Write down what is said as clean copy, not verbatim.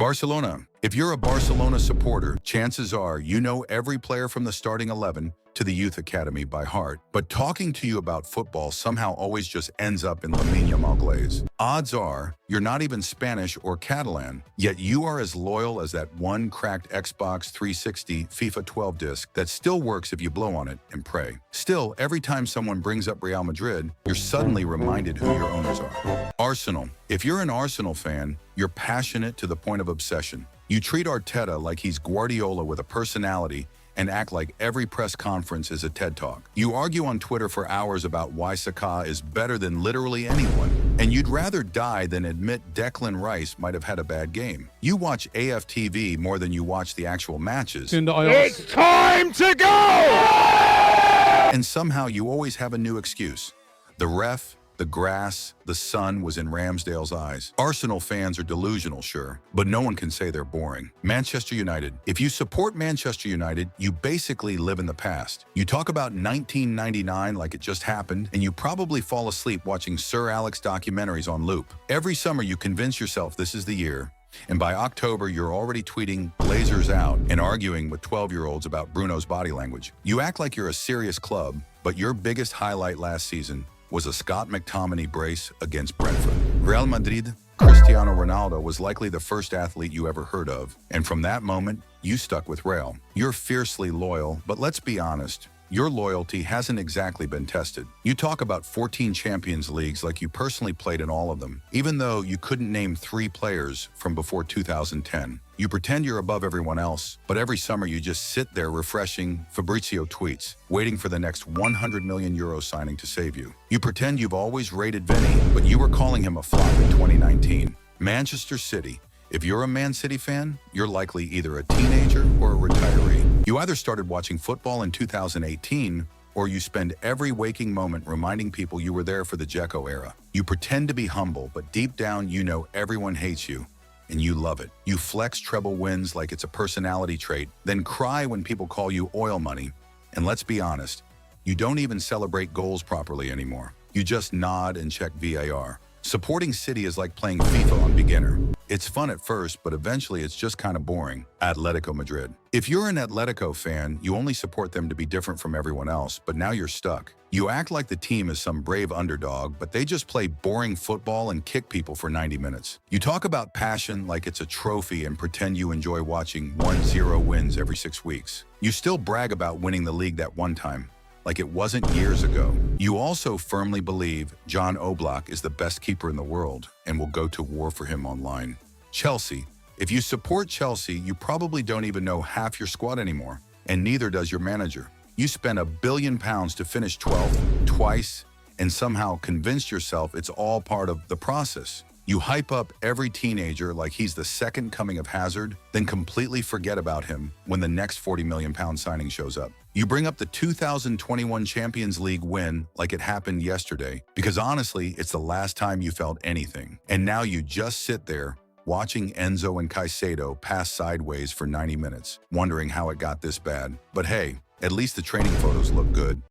Barcelona. If you're a Barcelona supporter, chances are you know every player from the starting 11 to the youth academy by heart. But talking to you about football somehow always just ends up in Lamine Yamal glaze. Odds are you're not even Spanish or Catalan, yet you are as loyal as that one cracked Xbox 360 FIFA 12 disc that still works if you blow on it and pray. Still, every time someone brings up Real Madrid, you're suddenly reminded who your owners are. Arsenal. If you're an Arsenal fan, you're passionate to the point of obsession. You treat Arteta like he's Guardiola with a personality and act like every press conference is a TED Talk. You argue on Twitter for hours about why Saka is better than literally anyone, and you'd rather die than admit Declan Rice might have had a bad game. You watch AFTV more than you watch the actual matches. It's time to go! And somehow you always have a new excuse. The ref, the grass, the sun was in Ramsdale's eyes. Arsenal fans are delusional, sure, but no one can say they're boring. Manchester United. If you support Manchester United, you basically live in the past. You talk about 1999 like it just happened, and you probably fall asleep watching Sir Alex documentaries on loop. Every summer you convince yourself this is the year, and by October, you're already tweeting Blazers out and arguing with 12-year-olds about Bruno's body language. You act like you're a serious club, but your biggest highlight last season was a Scott McTominay brace against Brentford. Real Madrid, Cristiano Ronaldo was likely the first athlete you ever heard of, and from that moment, you stuck with Real. You're fiercely loyal, but let's be honest, your loyalty hasn't exactly been tested. You talk about 14 Champions Leagues like you personally played in all of them, even though you couldn't name 3 players from before 2010. You pretend you're above everyone else, but every summer you just sit there refreshing Fabrizio tweets, waiting for the next 100 million euro signing to save you. You pretend you've always rated Vinny, but you were calling him a flop in 2019. Manchester City. If you're a Man City fan, you're likely either a teenager or a retiree. You either started watching football in 2018, or you spend every waking moment reminding people you were there for the Dzeko era. You pretend to be humble, but deep down you know everyone hates you, and you love it. You flex treble wins like it's a personality trait, then cry when people call you oil money. And let's be honest, you don't even celebrate goals properly anymore. You just nod and check VAR. Supporting City is like playing FIFA on beginner. It's fun at first, but eventually it's just kind of boring. Atletico Madrid. If you're an Atletico fan, you only support them to be different from everyone else, but now you're stuck. You act like the team is some brave underdog, but they just play boring football and kick people for 90 minutes. You talk about passion like it's a trophy and pretend you enjoy watching 1-0 wins every 6 weeks. You still brag about winning the league that one time, like it wasn't years ago. You also firmly believe Jan Oblak is the best keeper in the world and will go to war for him online. Chelsea. If you support Chelsea, you probably don't even know half your squad anymore, and neither does your manager. You spent £1 billion to finish 12th twice and somehow convinced yourself it's all part of the process. You hype up every teenager like he's the second coming of Hazard, then completely forget about him when the next £40 million signing shows up. You bring up the 2021 Champions League win like it happened yesterday, because honestly, it's the last time you felt anything. And now you just sit there watching Enzo and Caicedo pass sideways for 90 minutes, wondering how it got this bad. But hey, at least the training photos look good.